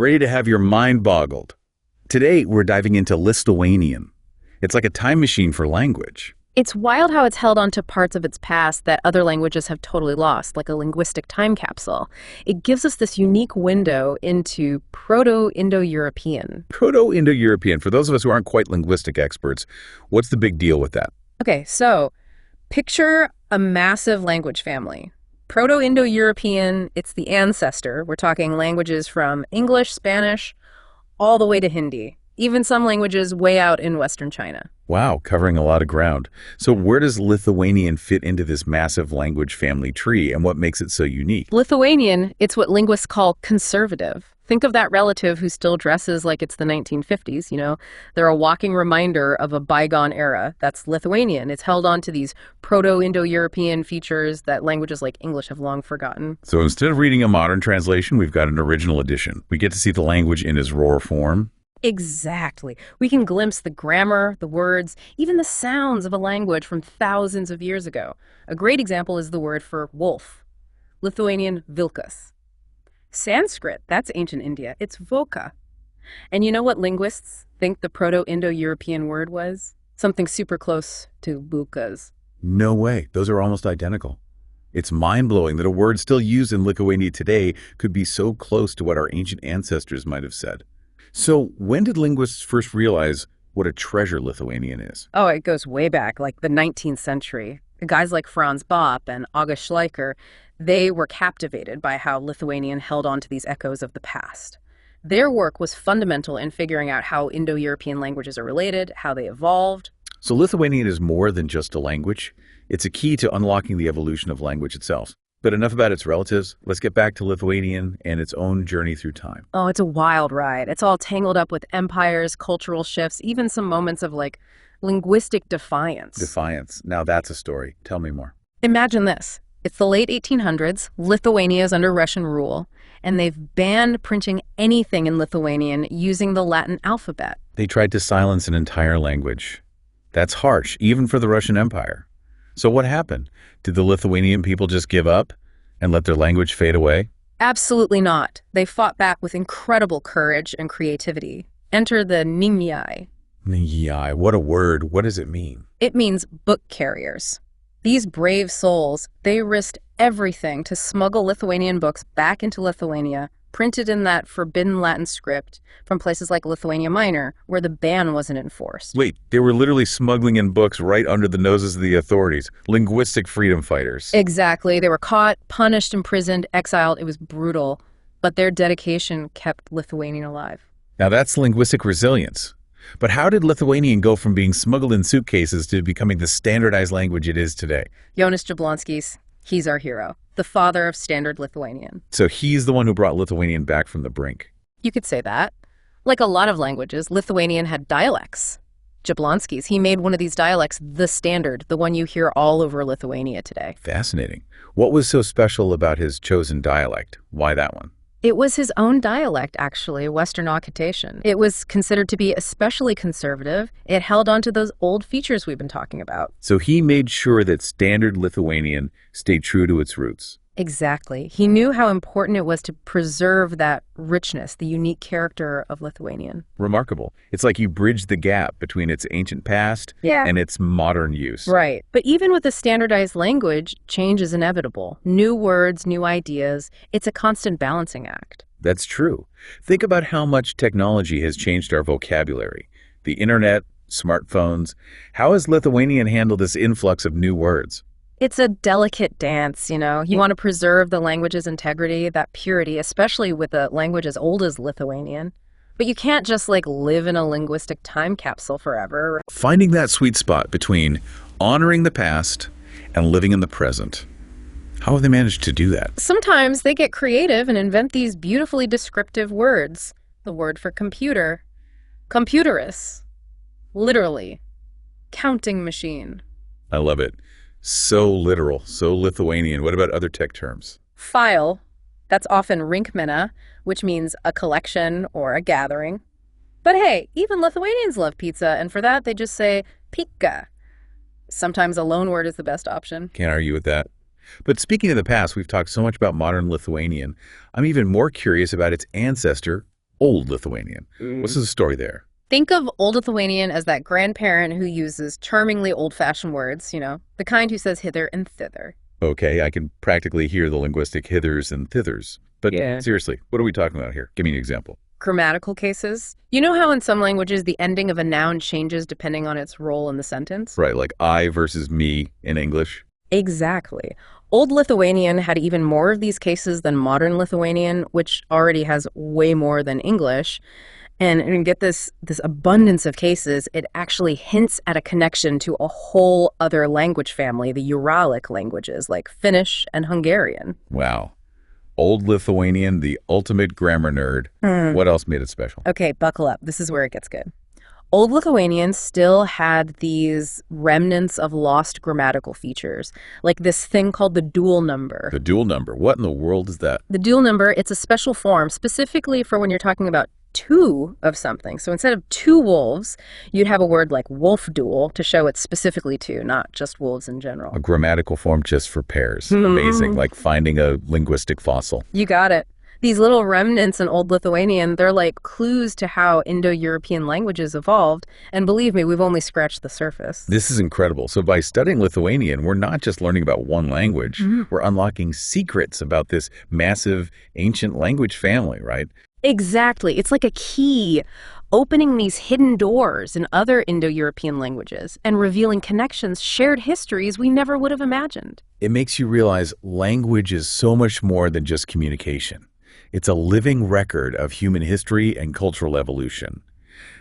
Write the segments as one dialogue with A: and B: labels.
A: Ready to have your mind boggled? Today, we're diving into Lithuanian. It's like a time machine for language.
B: It's wild how it's held onto parts of its past that other languages have totally lost, like a linguistic time capsule. It gives us this unique window into Proto-Indo-European.
A: Proto-Indo-European, for those of us who aren't quite linguistic experts, what's the big deal with that?
B: Okay, so picture a massive language family. Proto-Indo-European, it's the ancestor. We're talking languages from English, Spanish, all the way to Hindi. Even some languages way out in Western China.
A: Wow, covering a lot of ground. So where does Lithuanian fit into this massive language family tree, and what makes it so unique?
B: Lithuanian, it's what linguists call conservative. Think of that relative who still dresses like it's the 1950s, They're a walking reminder of a bygone era. That's Lithuanian. It's held on to these Proto-Indo-European features that languages like English have long forgotten.
A: So instead of reading a modern translation, we've got an original edition. We get to see the language in its raw form.
B: Exactly. We can glimpse the grammar, the words, even the sounds of a language from thousands of years ago. A great example is the word for wolf, Lithuanian vilkas. Sanskrit, that's ancient India, it's voka. And you know what linguists think the Proto-Indo-European word was? Something super close to bukas.
A: No way. Those are almost identical. It's mind-blowing that a word still used in Lithuania today could be so close to what our ancient ancestors might have said. So when did linguists first realize what a treasure Lithuanian is?
B: Oh, it goes way back, like the 19th century. Guys like Franz Bopp and August Schleicher, they were captivated by how Lithuanian held on to these echoes of the past. Their work was fundamental in figuring out how Indo-European languages are related, how they evolved.
A: So Lithuanian is more than just a language. It's a key to unlocking the evolution of language itself. But enough about its relatives. Let's get back to Lithuanian and its own journey through time.
B: Oh, it's a wild ride. It's all tangled up with empires, cultural shifts, even some moments of linguistic defiance.
A: Defiance. Now that's a story. Tell me more.
B: Imagine this. It's the late 1800s. Lithuania is under Russian rule, and they've banned printing anything in Lithuanian using the Latin alphabet.
A: They tried to silence an entire language. That's harsh, even for the Russian Empire. So what happened? Did the Lithuanian people just give up and let their language fade away?
B: Absolutely not. They fought back with incredible courage and creativity. Enter the Ninjai.
A: Ninjai, what a word. What does it mean?
B: It means book carriers. These brave souls, they risked everything to smuggle Lithuanian books back into Lithuania, printed in that forbidden Latin script from places like Lithuania Minor, where the ban wasn't enforced.
A: Wait, they were literally smuggling in books right under the noses of the authorities. Linguistic freedom fighters.
B: Exactly. They were caught, punished, imprisoned, exiled. It was brutal. But their dedication kept Lithuanian alive.
A: Now that's linguistic resilience. But how did Lithuanian go from being smuggled in suitcases to becoming the standardized language it is today?
B: Jonas Jablonskis, he's our hero, the father of standard Lithuanian.
A: So he's the one who brought Lithuanian back from the brink.
B: You could say that. Like a lot of languages, Lithuanian had dialects. Jablonskis, he made one of these dialects the standard, the one you hear all over Lithuania today.
A: Fascinating. What was so special about his chosen dialect? Why that one?
B: It was his own dialect, actually, Western Occitan. It was considered to be especially conservative. It held on to those old features we've been talking about.
A: So he made sure that standard Lithuanian stayed true to its roots.
B: Exactly. He knew how important it was to preserve that richness, the unique character of Lithuanian.
A: Remarkable. It's like you bridged the gap between its ancient past and its modern use.
B: Right. But even with a standardized language, change is inevitable. New words, new ideas. It's a constant balancing act.
A: That's true. Think about how much technology has changed our vocabulary. The internet, smartphones. How has Lithuanian handled this influx of new words?
B: It's a delicate dance, You want to preserve the language's integrity, that purity, especially with a language as old as Lithuanian. But you can't just live in a linguistic time capsule forever.
A: Finding that sweet spot between honoring the past and living in the present. How have they managed to do that?
B: Sometimes they get creative and invent these beautifully descriptive words. The word for computer, computerus, literally, counting machine.
A: I love it. So literal, so Lithuanian. What about other tech terms?
B: File, that's often rinkmena, which means a collection or a gathering. But hey, even Lithuanians love pizza, and for that they just say pika. Sometimes a loan word is the best option.
A: Can't argue with that. But speaking of the past, we've talked so much about modern Lithuanian. I'm even more curious about its ancestor, Old Lithuanian. What's the story there?
B: Think of Old Lithuanian as that grandparent who uses charmingly old-fashioned words, the kind who says hither and thither.
A: Okay, I can practically hear the linguistic hithers and thithers. But
B: Yeah.
A: seriously, what are we talking about here? Give me an example.
B: Grammatical cases. You know how in some languages the ending of a noun changes depending on its role in the sentence?
A: Right, like I versus me in English.
B: Exactly. Old Lithuanian had even more of these cases than modern Lithuanian, which already has way more than English. And get this abundance of cases, it actually hints at a connection to a whole other language family, the Uralic languages like Finnish and Hungarian.
A: Wow. Old Lithuanian, the ultimate grammar nerd. What else made it special?
B: Okay, buckle up. This is where it gets good. Old Lithuanian still had these remnants of lost grammatical features, like this thing called the dual number.
A: The dual number. What in the world is that?
B: The dual number, it's a special form specifically for when you're talking about two of something. So instead of two wolves, you'd have a word like wolf duel to show it's specifically two, not just wolves in general.
A: A grammatical form just for pairs. Amazing, like finding a linguistic fossil.
B: You got it. These little remnants in Old Lithuanian, they're like clues to how Indo-European languages evolved. And believe me, we've only scratched the surface.
A: This is incredible. So by studying Lithuanian, we're not just learning about one language. We're unlocking secrets about this massive ancient language family, right?
B: Exactly. It's like a key, opening these hidden doors in other Indo-European languages and revealing connections, shared histories we never would have imagined.
A: It makes you realize language is so much more than just communication. It's a living record of human history and cultural evolution.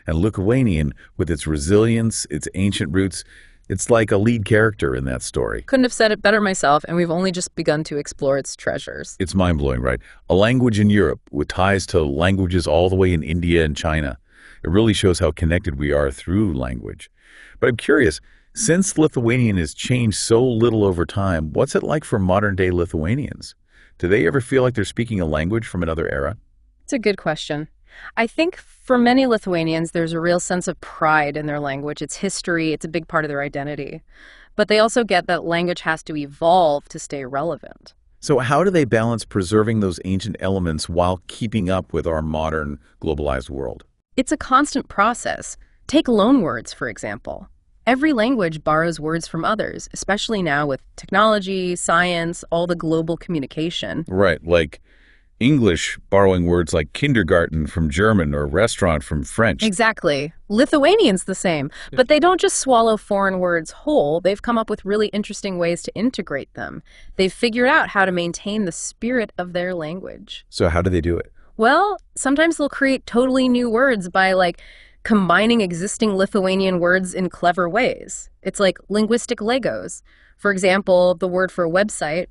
A: And Lithuanian, with its resilience, its ancient roots, it's like a lead character in that story.
B: Couldn't have said it better myself, and we've only just begun to explore its treasures.
A: It's mind-blowing, right? A language in Europe with ties to languages all the way in India and China. It really shows how connected we are through language. But I'm curious, since Lithuanian has changed so little over time, what's it like for modern-day Lithuanians? Do they ever feel like they're speaking a language from another era?
B: It's a good question. I think for many Lithuanians, there's a real sense of pride in their language. Its history, it's a big part of their identity. But they also get that language has to evolve to stay relevant.
A: So how do they balance preserving those ancient elements while keeping up with our modern, globalized world?
B: It's a constant process. Take loanwords, for example. Every language borrows words from others, especially now with technology, science, all the global communication.
A: Right, like English borrowing words like kindergarten from German or restaurant from French.
B: Exactly. Lithuanian's the same, but they don't just swallow foreign words whole. They've come up with really interesting ways to integrate them. They've figured out how to maintain the spirit of their language.
A: So how do they do it?
B: Well, sometimes they'll create totally new words by combining existing Lithuanian words in clever ways. It's like linguistic Legos. For example, the word for website,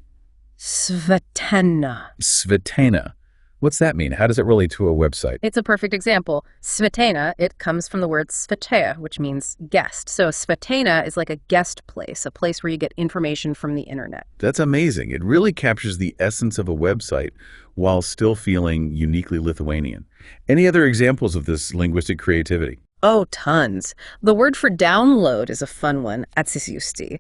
B: Svetana.
A: Svetana. What's that mean? How does it relate to a website?
B: It's a perfect example. Svetana, it comes from the word svetea, which means guest. So Svetana is like a guest place, a place where you get information from the internet.
A: That's amazing. It really captures the essence of a website while still feeling uniquely Lithuanian. Any other examples of this linguistic creativity?
B: Oh, tons. The word for download is a fun one, atsisiusti.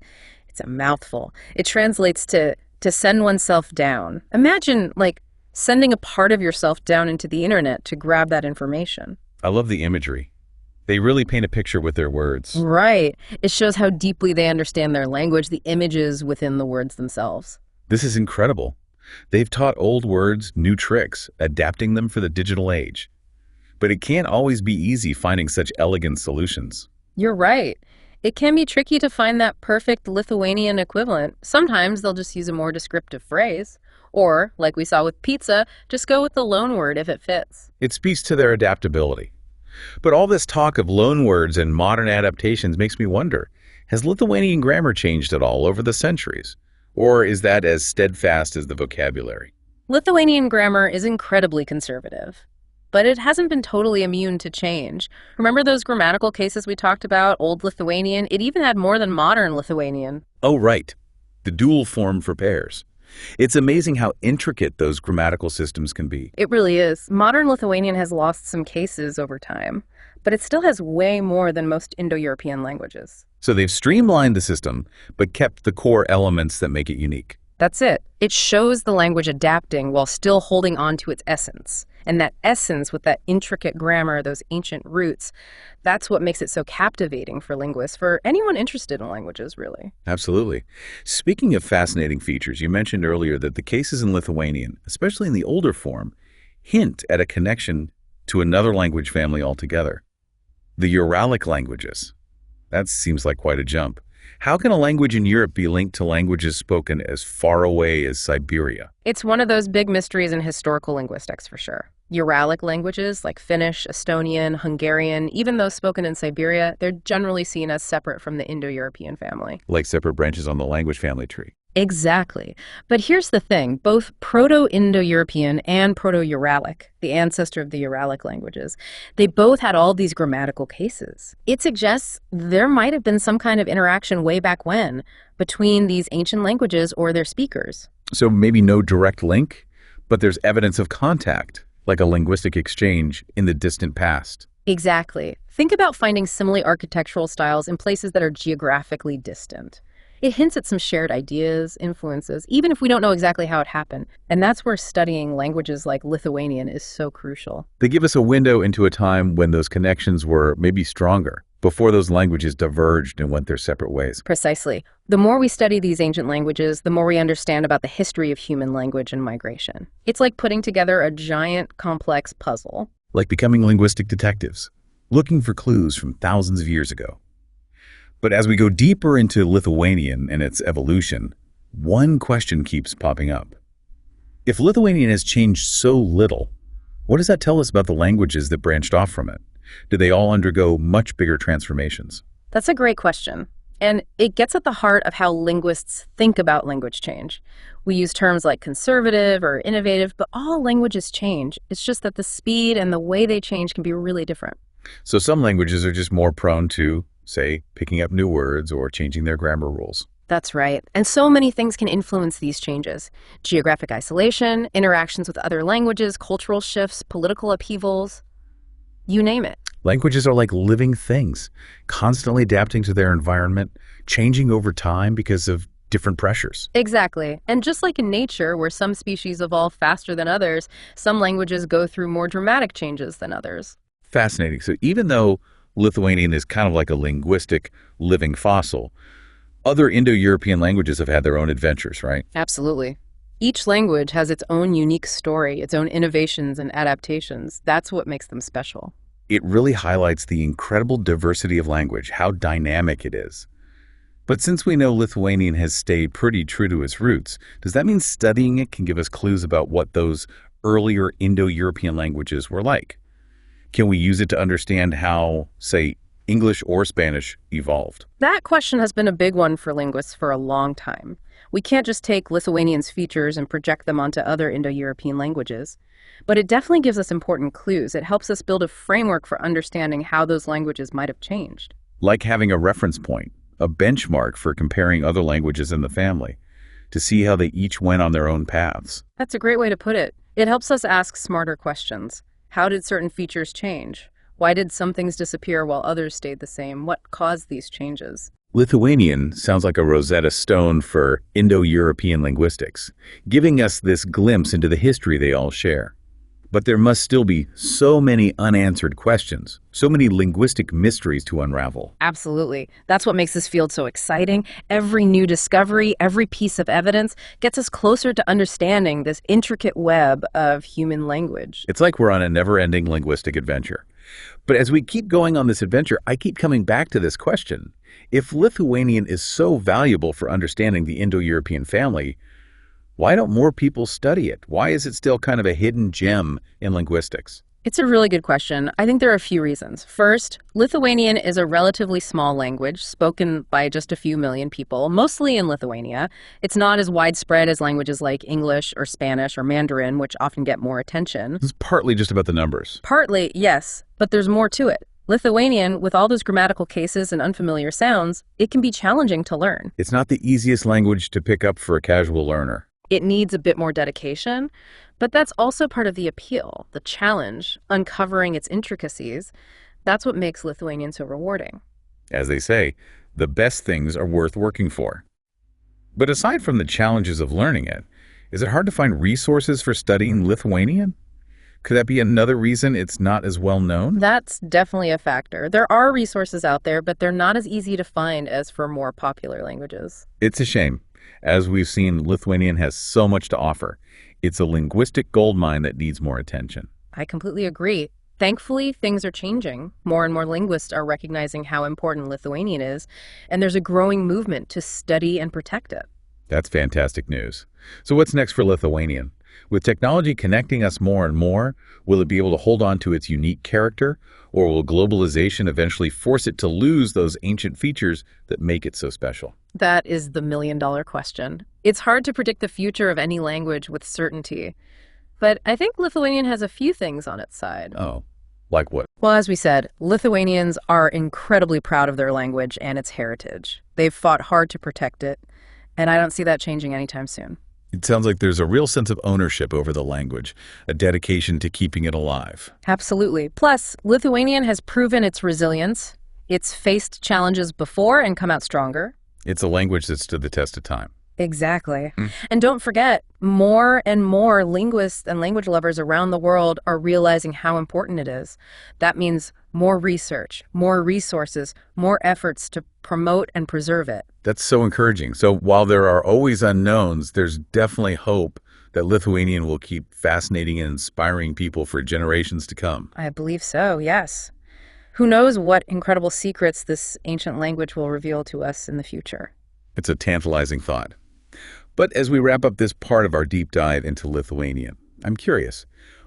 B: It's a mouthful. It translates to send oneself down. Imagine, sending a part of yourself down into the internet to grab that information.
A: I love the imagery. They really paint a picture with their words.
B: Right. It shows how deeply they understand their language, the images within the words themselves.
A: This is incredible. They've taught old words new tricks, adapting them for the digital age. But it can't always be easy finding such elegant solutions.
B: You're right. It can be tricky to find that perfect Lithuanian equivalent. Sometimes they'll just use a more descriptive phrase. Or, like we saw with pizza, just go with the loanword if it fits.
A: It speaks to their adaptability. But all this talk of loanwords and modern adaptations makes me wonder, has Lithuanian grammar changed at all over the centuries? Or is that as steadfast as the vocabulary?
B: Lithuanian grammar is incredibly conservative. But it hasn't been totally immune to change. Remember those grammatical cases we talked about, Old Lithuanian? It even had more than modern Lithuanian.
A: Oh, right. The dual form for pairs. It's amazing how intricate those grammatical systems can be.
B: It really is. Modern Lithuanian has lost some cases over time, but it still has way more than most Indo-European languages.
A: So they've streamlined the system, but kept the core elements that make it unique.
B: That's it. It shows the language adapting while still holding on to its essence. And that essence with that intricate grammar, those ancient roots, that's what makes it so captivating for linguists, for anyone interested in languages, really.
A: Absolutely. Speaking of fascinating features, you mentioned earlier that the cases in Lithuanian, especially in the older form, hint at a connection to another language family altogether. The Uralic languages. That seems like quite a jump. How can a language in Europe be linked to languages spoken as far away as Siberia?
B: It's one of those big mysteries in historical linguistics, for sure. Uralic languages like Finnish, Estonian, Hungarian, even those spoken in Siberia, they're generally seen as separate from the Indo-European family.
A: Like separate branches on the language family tree.
B: Exactly. But here's the thing, both Proto-Indo-European and Proto-Uralic, the ancestor of the Uralic languages, they both had all these grammatical cases. It suggests there might have been some kind of interaction way back when between these ancient languages or their speakers.
A: So maybe no direct link, but there's evidence of contact, like a linguistic exchange in the distant past.
B: Exactly. Think about finding similar architectural styles in places that are geographically distant. It hints at some shared ideas, influences, even if we don't know exactly how it happened. And that's where studying languages like Lithuanian is so crucial.
A: They give us a window into a time when those connections were maybe stronger, before those languages diverged and went their separate ways.
B: Precisely. The more we study these ancient languages, the more we understand about the history of human language and migration. It's like putting together a giant, complex puzzle.
A: Like becoming linguistic detectives, looking for clues from thousands of years ago. But as we go deeper into Lithuanian and its evolution, one question keeps popping up. If Lithuanian has changed so little, what does that tell us about the languages that branched off from it? Did they all undergo much bigger transformations?
B: That's a great question. And it gets at the heart of how linguists think about language change. We use terms like conservative or innovative, but all languages change. It's just that the speed and the way they change can be really different.
A: So some languages are just more prone to, say, picking up new words or changing their grammar rules.
B: That's right. And so many things can influence these changes. Geographic isolation, interactions with other languages, cultural shifts, political upheavals, you name it.
A: Languages are like living things, constantly adapting to their environment, changing over time because of different pressures.
B: Exactly. And just like in nature, where some species evolve faster than others, some languages go through more dramatic changes than others.
A: Fascinating. So even though Lithuanian is kind of like a linguistic living fossil, other Indo-European languages have had their own adventures, right?
B: Absolutely. Each language has its own unique story, its own innovations and adaptations. That's what makes them special.
A: It really highlights the incredible diversity of language, how dynamic it is. But since we know Lithuanian has stayed pretty true to its roots, does that mean studying it can give us clues about what those earlier Indo-European languages were like? Can we use it to understand how, say, English or Spanish evolved?
B: That question has been a big one for linguists for a long time. We can't just take Lithuanian's features and project them onto other Indo-European languages. But it definitely gives us important clues. It helps us build a framework for understanding how those languages might have changed.
A: Like having a reference point, a benchmark for comparing other languages in the family, to see how they each went on their own paths.
B: That's a great way to put it. It helps us ask smarter questions. How did certain features change? Why did some things disappear while others stayed the same? What caused these changes?
A: Lithuanian sounds like a Rosetta Stone for Indo-European linguistics, giving us this glimpse into the history they all share. But there must still be so many unanswered questions, so many linguistic mysteries to unravel.
B: Absolutely. That's what makes this field so exciting. Every new discovery, every piece of evidence gets us closer to understanding this intricate web of human language.
A: It's like we're on a never-ending linguistic adventure. But as we keep going on this adventure, I keep coming back to this question. If Lithuanian is so valuable for understanding the Indo-European family, why don't more people study it? Why is it still kind of a hidden gem in linguistics?
B: It's a really good question. I think there are a few reasons. First, Lithuanian is a relatively small language spoken by just a few million people, mostly in Lithuania. It's not as widespread as languages like English or Spanish or Mandarin, which often get more attention.
A: It's partly just about the numbers.
B: Partly, yes, but there's more to it. Lithuanian, with all those grammatical cases and unfamiliar sounds, it can be challenging to learn.
A: It's not the easiest language to pick up for a casual learner.
B: It needs a bit more dedication, but that's also part of the appeal, the challenge, uncovering its intricacies. That's what makes Lithuanian so rewarding.
A: As they say, the best things are worth working for. But aside from the challenges of learning it, is it hard to find resources for studying Lithuanian? Could that be another reason it's not as well known?
B: That's definitely a factor. There are resources out there, but they're not as easy to find as for more popular languages.
A: It's a shame. As we've seen, Lithuanian has so much to offer. It's a linguistic goldmine that needs more attention.
B: I completely agree. Thankfully, things are changing. More and more linguists are recognizing how important Lithuanian is, and there's a growing movement to study and protect it.
A: That's fantastic news. So what's next for Lithuanian? With technology connecting us more and more, will it be able to hold on to its unique character, or will globalization eventually force it to lose those ancient features that make it so special?
B: That is the million-dollar question. It's hard to predict the future of any language with certainty. But I think Lithuanian has a few things on its side.
A: Oh, like what?
B: Well, as we said, Lithuanians are incredibly proud of their language and its heritage. They've fought hard to protect it, and I don't see that changing anytime soon.
A: It sounds like there's a real sense of ownership over the language, a dedication to keeping it alive.
B: Absolutely. Plus, Lithuanian has proven its resilience. It's faced challenges before and come out stronger.
A: It's a language that stood the test of time.
B: Exactly. And don't forget, more and more linguists and language lovers around the world are realizing how important it is. That means more research, more resources, more efforts to promote and preserve it.
A: That's so encouraging. So while there are always unknowns, there's definitely hope that Lithuanian will keep fascinating and inspiring people for generations to come.
B: I believe so, yes. Who knows what incredible secrets this ancient language will reveal to us in the future.
A: It's a tantalizing thought. But as we wrap up this part of our deep dive into Lithuanian, I'm curious,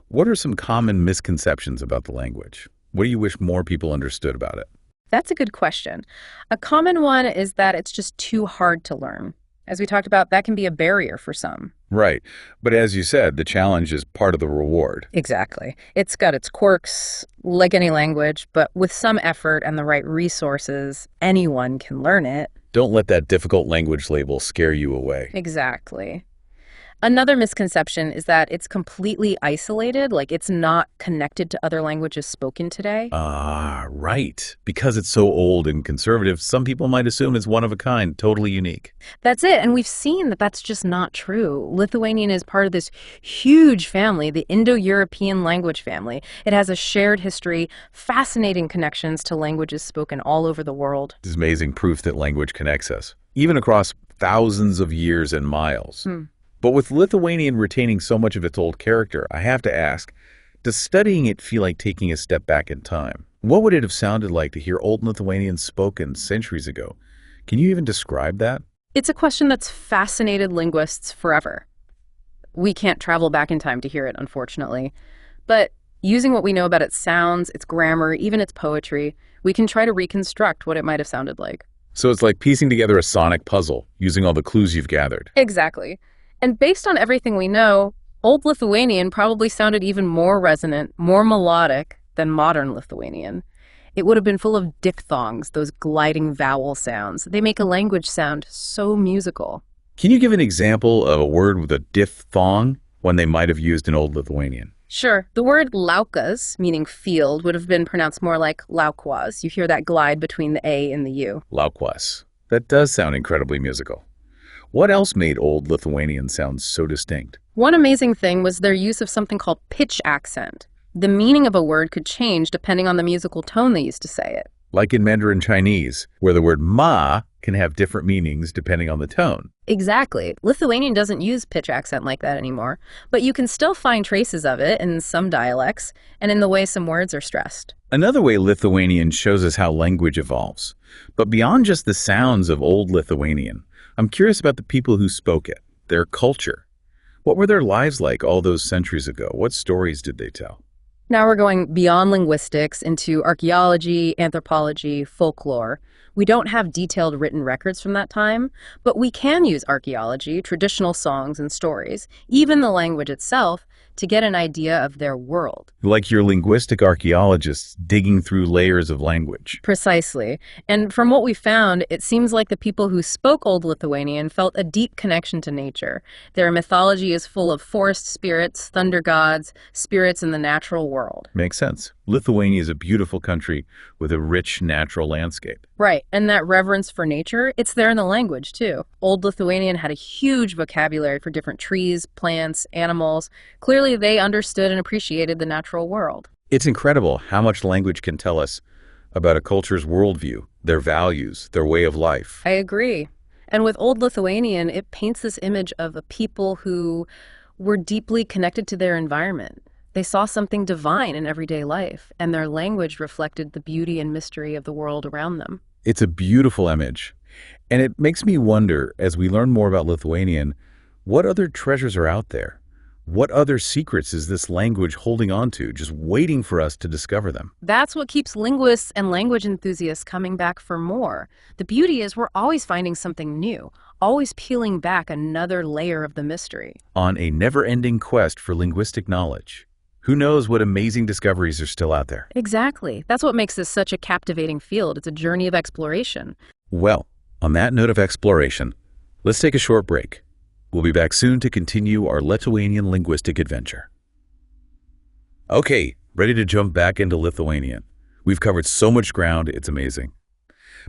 A: what are some common misconceptions about the language? What do you wish more people understood about it?
B: That's a good question. A common one is that it's just too hard to learn. As we talked about, that can be a barrier for some.
A: Right. But as you said, the challenge is part of the reward.
B: Exactly. It's got its quirks, like any language, but with some effort and the right resources, anyone can learn it.
A: Don't let that difficult language label scare you away.
B: Exactly. Another misconception is that it's completely isolated, like it's not connected to other languages spoken today.
A: Ah, right. Because it's so old and conservative, some people might assume it's one of a kind, totally unique.
B: That's it, and we've seen that that's just not true. Lithuanian is part of this huge family, the Indo-European language family. It has a shared history, fascinating connections to languages spoken all over the world.
A: This is amazing proof that language connects us, even across thousands of years and miles. But with Lithuanian retaining so much of its old character, I have to ask, does studying it feel like taking a step back in time? What would it have sounded like to hear Old Lithuanian spoken centuries ago? Can you even describe that?
B: It's a question that's fascinated linguists forever. We can't travel back in time to hear it, unfortunately. But using what we know about its sounds, its grammar, even its poetry, we can try to reconstruct what it might have sounded like.
A: So it's like piecing together a sonic puzzle, using all the clues you've gathered.
B: Exactly. And based on everything we know, Old Lithuanian probably sounded even more resonant, more melodic than modern Lithuanian. It would have been full of diphthongs, those gliding vowel sounds. They make a language sound so musical.
A: Can you give an example of a word with a diphthong, one they might have used in Old Lithuanian?
B: Sure. The word laukas, meaning field, would have been pronounced more like laukwas. You hear that glide between the A and the U.
A: Laukwas. That does sound incredibly musical. What else made Old Lithuanian sound so distinct?
B: One amazing thing was their use of something called pitch accent. The meaning of a word could change depending on the musical tone they used to say it.
A: Like in Mandarin Chinese, where the word ma can have different meanings depending on the tone.
B: Exactly. Lithuanian doesn't use pitch accent like that anymore, but you can still find traces of it in some dialects and in the way some words are stressed.
A: Another way Lithuanian shows us how language evolves. But beyond just the sounds of Old Lithuanian, I'm curious about the people who spoke it, their culture. What were their lives like all those centuries ago? What stories did they tell?
B: Now we're going beyond linguistics into archaeology, anthropology, folklore. We don't have detailed written records from that time, but we can use archaeology, traditional songs and stories, even the language itself, to get an idea of their world.
A: Like your linguistic archaeologists digging through layers of language.
B: Precisely. And from what we found, it seems like the people who spoke Old Lithuanian felt a deep connection to nature. Their mythology is full of forest spirits, thunder gods, spirits in the natural world.
A: Makes sense. Lithuania is a beautiful country with a rich natural landscape.
B: Right, and that reverence for nature, it's there in the language, too. Old Lithuanian had a huge vocabulary for different trees, plants, animals, clearly Essentially, they understood and appreciated the natural world.
A: It's incredible how much language can tell us about a culture's worldview, their values, their way of life.
B: I agree. And with Old Lithuanian, it paints this image of a people who were deeply connected to their environment. They saw something divine in everyday life, and their language reflected the beauty and mystery of the world around them.
A: It's a beautiful image. And it makes me wonder, as we learn more about Lithuanian, what other treasures are out there? What other secrets is this language holding on to, just waiting for us to discover them?
B: That's what keeps linguists and language enthusiasts coming back for more. The beauty is we're always finding something new, always peeling back another layer of the mystery.
A: On a never-ending quest for linguistic knowledge. Who knows what amazing discoveries are still out there?
B: Exactly. That's what makes this such a captivating field. It's a journey of exploration.
A: Well, on that note of exploration, let's take a short break. We'll be back soon to continue our Lithuanian linguistic adventure. Okay, ready to jump back into Lithuanian. We've covered so much ground, it's amazing.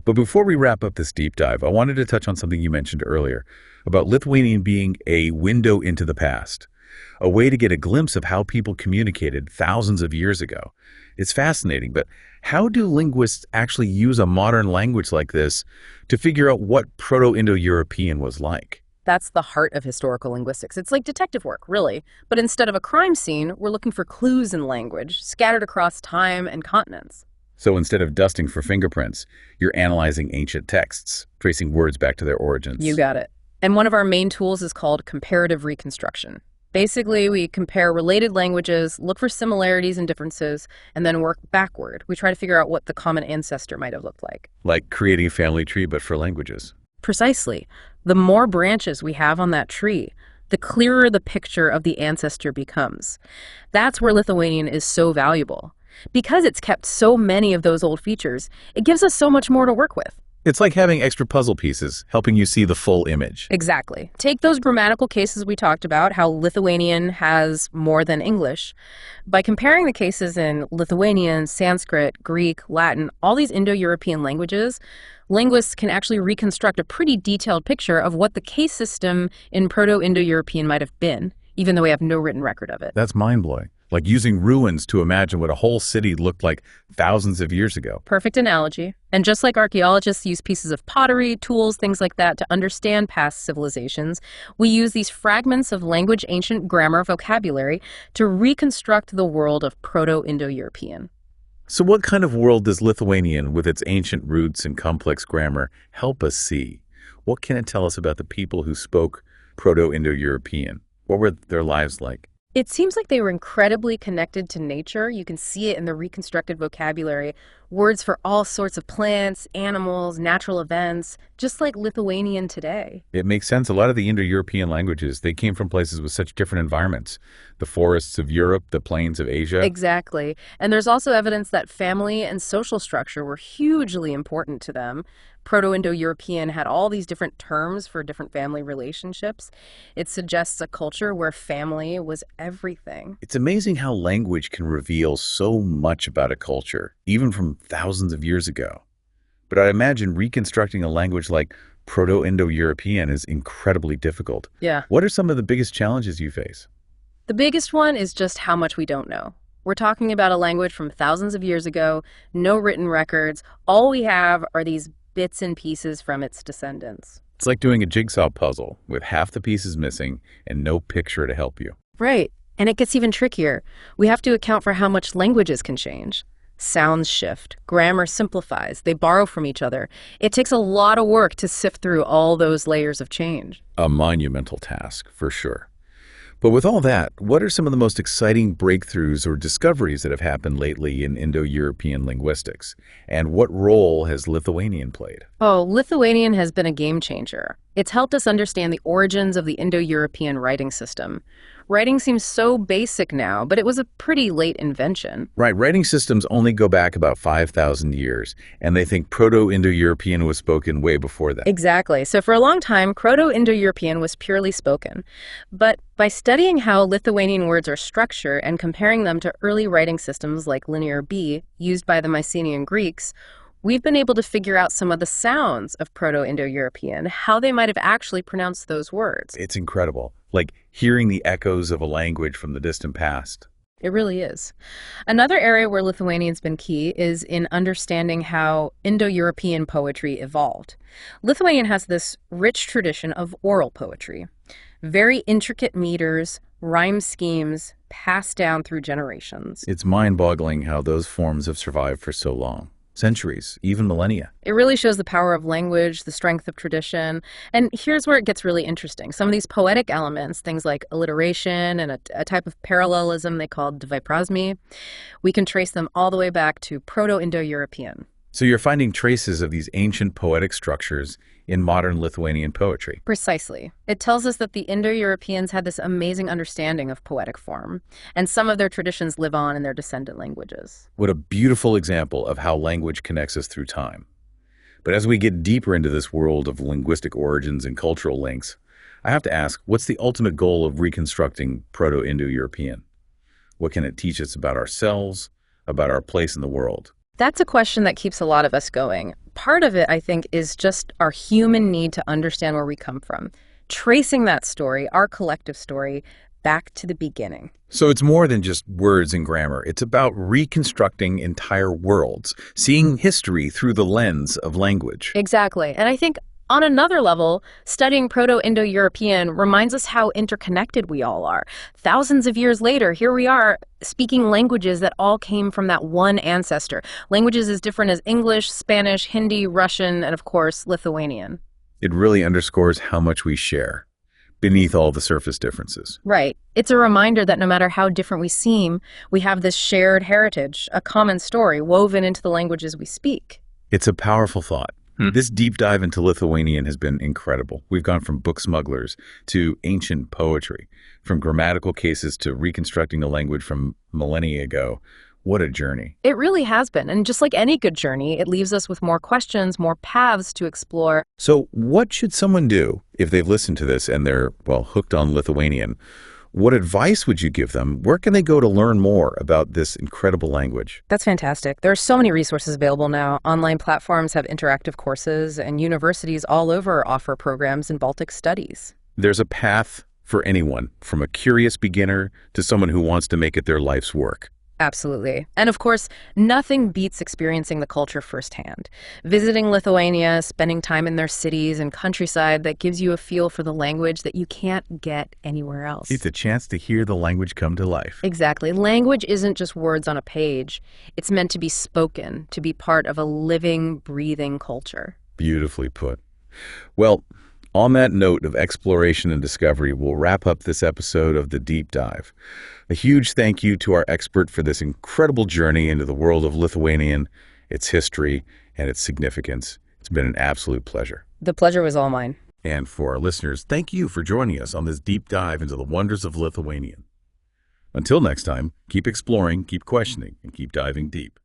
A: But before we wrap up this deep dive, I wanted to touch on something you mentioned earlier about Lithuanian being a window into the past, a way to get a glimpse of how people communicated thousands of years ago. It's fascinating, but how do linguists actually use a modern language like this to figure out what Proto-Indo-European was like?
B: That's the heart of historical linguistics. It's like detective work, really. But instead of a crime scene, we're looking for clues in language, scattered across time and continents.
A: So instead of dusting for fingerprints, you're analyzing ancient texts, tracing words back to their origins.
B: You got it. And one of our main tools is called comparative reconstruction. Basically, we compare related languages, look for similarities and differences, and then work backward. We try to figure out what the common ancestor might have looked like.
A: Like creating a family tree, but for languages.
B: Precisely. The more branches we have on that tree, the clearer the picture of the ancestor becomes. That's where Lithuanian is so valuable. Because it's kept so many of those old features, it gives us so much more to work with.
A: It's like having extra puzzle pieces, helping you see the full image.
B: Exactly. Take those grammatical cases we talked about, how Lithuanian has more than English. By comparing the cases in Lithuanian, Sanskrit, Greek, Latin, all these Indo-European languages, linguists can actually reconstruct a pretty detailed picture of what the case system in Proto-Indo-European might have been, even though we have no written record of it.
A: That's mind-blowing. Like using ruins to imagine what a whole city looked like thousands of years ago.
B: Perfect analogy. And just like archaeologists use pieces of pottery, tools, things like that to understand past civilizations, we use these fragments of language, ancient grammar, vocabulary to reconstruct the world of Proto-Indo-European.
A: So what kind of world does Lithuanian, with its ancient roots and complex grammar, help us see? What can it tell us about the people who spoke Proto-Indo-European? What were their lives like?
B: It seems like they were incredibly connected to nature. You can see it in the reconstructed vocabulary. Words for all sorts of plants, animals, natural events, just like Lithuanian today.
A: It makes sense. A lot of the Indo-European languages, they came from places with such different environments. The forests of Europe, the plains of Asia.
B: Exactly. And there's also evidence that family and social structure were hugely important to them. Proto-Indo-European had all these different terms for different family relationships. It suggests a culture where family was everything.
A: It's amazing how language can reveal so much about a culture, even from thousands of years ago. But I imagine reconstructing a language like Proto-Indo-European is incredibly difficult.
B: Yeah.
A: What are some of the biggest challenges you face?
B: The biggest one is just how much we don't know. We're talking about a language from thousands of years ago, no written records. All we have are these bits and pieces from its descendants.
A: It's like doing a jigsaw puzzle with half the pieces missing and no picture to help you.
B: Right. And it gets even trickier. We have to account for how much languages can change. Sounds shift, grammar simplifies, they borrow from each other. It takes a lot of work to sift through all those layers of change.
A: A monumental task, for sure. But with all that, what are some of the most exciting breakthroughs or discoveries that have happened lately in Indo-European linguistics? And what role has Lithuanian played?
B: Oh, Lithuanian has been a game changer. It's helped us understand the origins of the Indo-European writing system. Writing seems so basic now, but it was a pretty late invention.
A: Right, writing systems only go back about 5,000 years, and they think Proto-Indo-European was spoken way before that.
B: Exactly. So for a long time, Proto-Indo-European was purely spoken. But by studying how Lithuanian words are structured and comparing them to early writing systems like Linear B, used by the Mycenaean Greeks, we've been able to figure out some of the sounds of Proto-Indo-European, how they might have actually pronounced those words.
A: It's incredible. like hearing the echoes of a language from the distant past.
B: It really is. Another area where Lithuanian's been key is in understanding how Indo-European poetry evolved. Lithuanian has this rich tradition of oral poetry, very intricate meters, rhyme schemes passed down through generations.
A: It's mind-boggling how those forms have survived for so long. Centuries, even millennia.
B: It really shows the power of language, the strength of tradition. And here's where it gets really interesting. Some of these poetic elements, things like alliteration and a type of parallelism they called dviprasmi, we can trace them all the way back to Proto-Indo-European.
A: So you're finding traces of these ancient poetic structures in modern Lithuanian poetry.
B: Precisely. It tells us that the Indo-Europeans had this amazing understanding of poetic form, and some of their traditions live on in their descendant languages.
A: What a beautiful example of how language connects us through time. But as we get deeper into this world of linguistic origins and cultural links, I have to ask, what's the ultimate goal of reconstructing Proto-Indo-European? What can it teach us about ourselves, about our place in the world?
B: That's a question that keeps a lot of us going. Part of it, I think, is just our human need to understand where we come from, tracing that story, our collective story, back to the beginning.
A: So it's more than just words and grammar. It's about reconstructing entire worlds, seeing history through the lens of language.
B: Exactly. And I think on another level, studying Proto-Indo-European reminds us how interconnected we all are. Thousands of years later, here we are speaking languages that all came from that one ancestor. Languages as different as English, Spanish, Hindi, Russian, and of course, Lithuanian.
A: It really underscores how much we share beneath all the surface differences.
B: Right. It's a reminder that no matter how different we seem, we have this shared heritage, a common story woven into the languages we speak.
A: It's a powerful thought. This deep dive into Lithuanian has been incredible. We've gone from book smugglers to ancient poetry, from grammatical cases to reconstructing the language from millennia ago. What a journey.
B: It really has been. And just like any good journey, it leaves us with more questions, more paths to explore.
A: So what should someone do if they've listened to this and they're, well, hooked on Lithuanian? What advice would you give them? Where can they go to learn more about this incredible language?
B: That's fantastic. There are so many resources available now. Online platforms have interactive courses, and universities all over offer programs in Baltic studies.
A: There's a path for anyone, from a curious beginner to someone who wants to make it their life's work.
B: Absolutely. And of course, nothing beats experiencing the culture firsthand. Visiting Lithuania, spending time in their cities and countryside, that gives you a feel for the language that you can't get anywhere else.
A: It's a chance to hear the language come to life.
B: Exactly. Language isn't just words on a page. It's meant to be spoken, to be part of a living, breathing culture.
A: Beautifully put. Well, on that note of exploration and discovery, we'll wrap up this episode of The Deep Dive. A huge thank you to our expert for this incredible journey into the world of Lithuanian, its history, and its significance. It's been an absolute pleasure.
B: The pleasure was all mine.
A: And for our listeners, thank you for joining us on this deep dive into the wonders of Lithuanian. Until next time, keep exploring, keep questioning, and keep diving deep.